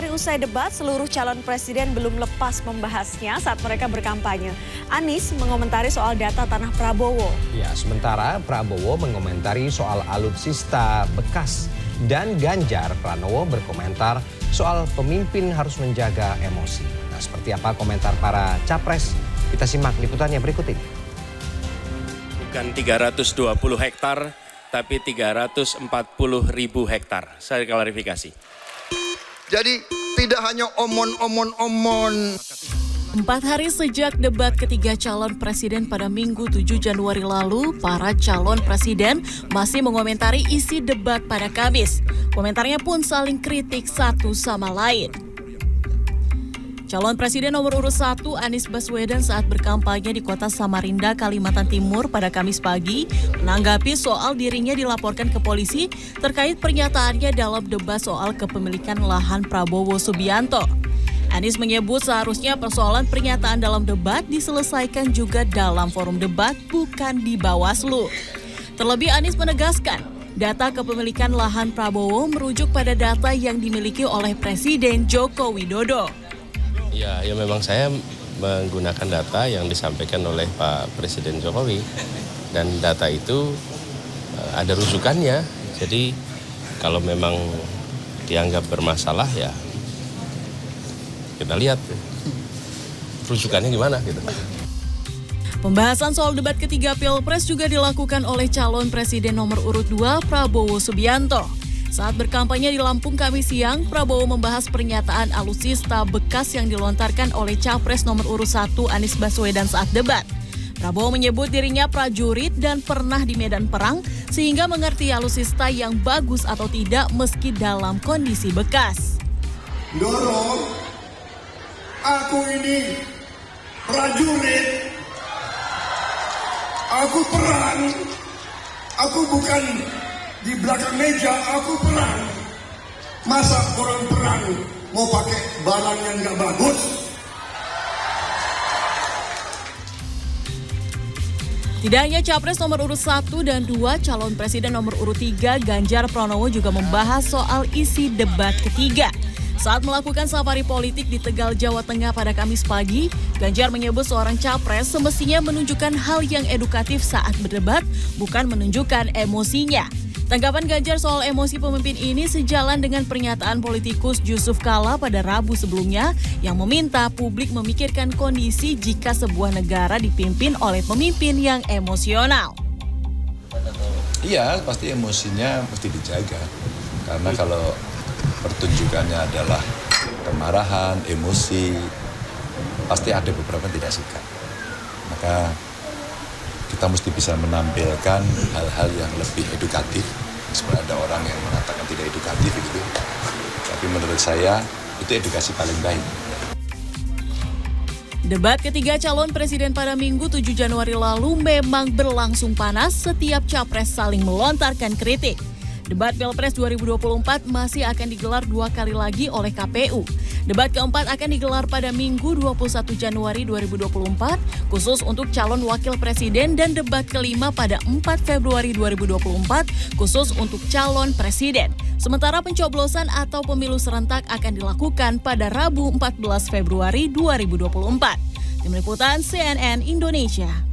hari usai debat, seluruh calon presiden belum lepas membahasnya saat mereka berkampanye. Anies mengomentari soal data tanah Prabowo. Ya, sementara Prabowo mengomentari soal alutsista bekas dan Ganjar Pranowo berkomentar soal pemimpin harus menjaga emosi. Nah, seperti apa komentar para capres? Kita simak liputannya berikut ini. Bukan 320 hektar, tapi 340.000 hektar. Saya klarifikasi. Jadi tidak hanya omon-omon. 4 hari sejak debat ketiga calon presiden pada Minggu 7 Januari lalu, para calon presiden masih mengomentari isi debat pada Kamis. Komentarnya pun saling kritik satu sama lain. Calon Presiden nomor urut 1 Anies Baswedan saat berkampanye di kota Samarinda, Kalimantan Timur pada Kamis pagi menanggapi soal dirinya dilaporkan ke polisi terkait pernyataannya dalam debat soal kepemilikan lahan Prabowo Subianto. Anies menyebut seharusnya persoalan pernyataan dalam debat diselesaikan juga dalam forum debat, bukan di Bawaslu. Terlebih Anies menegaskan, data kepemilikan lahan Prabowo merujuk pada data yang dimiliki oleh Presiden Joko Widodo. Ya memang saya menggunakan data yang disampaikan oleh Pak Presiden Jokowi. Dan data itu ada rujukannya. Jadi kalau memang dianggap bermasalah ya kita lihat rujukannya gimana gitu. Pembahasan soal debat ketiga Pilpres juga dilakukan oleh calon presiden nomor urut 2 Prabowo Subianto. Saat berkampanye di Lampung Kamis siang, Prabowo membahas pernyataan alutsista bekas yang dilontarkan oleh Capres nomor urut 1 Anies Baswedan saat debat. Prabowo menyebut dirinya prajurit dan pernah di medan perang sehingga mengerti alutsista yang bagus atau tidak meski dalam kondisi bekas. Dorong, aku ini prajurit, aku perang, aku bukan di belakang meja, aku perang. Masa orang perang mau pakai barang yang gak bagus? Tidak hanya Capres nomor urut 1 dan 2, calon presiden nomor urut 3 Ganjar Pranowo juga membahas soal isi debat ketiga. Saat melakukan safari politik di Tegal, Jawa Tengah pada Kamis pagi, Ganjar menyebut seorang capres semestinya menunjukkan hal yang edukatif saat berdebat, bukan menunjukkan emosinya. Tanggapan Ganjar soal emosi pemimpin ini sejalan dengan pernyataan politikus Yusuf Kala pada Rabu sebelumnya yang meminta publik memikirkan kondisi jika sebuah negara dipimpin oleh pemimpin yang emosional. Iya, pasti emosinya mesti dijaga. Karena kalau pertunjukannya adalah kemarahan, emosi, pasti ada beberapa yang tidak suka. Maka kita mesti bisa menampilkan hal-hal yang lebih edukatif. Sebenarnya ada orang yang mengatakan tidak edukatif gitu. Tapi menurut saya itu edukasi paling baik. Debat ketiga calon presiden pada Minggu 7 Januari lalu memang berlangsung panas, setiap capres saling melontarkan kritik. Debat Pilpres 2024 masih akan digelar 2 kali lagi oleh KPU. Debat keempat akan digelar pada Minggu 21 Januari 2024 khusus untuk calon wakil presiden dan debat kelima pada 4 Februari 2024 khusus untuk calon presiden. Sementara pencoblosan atau pemilu serentak akan dilakukan pada Rabu 14 Februari 2024. Tim Liputan CNN Indonesia.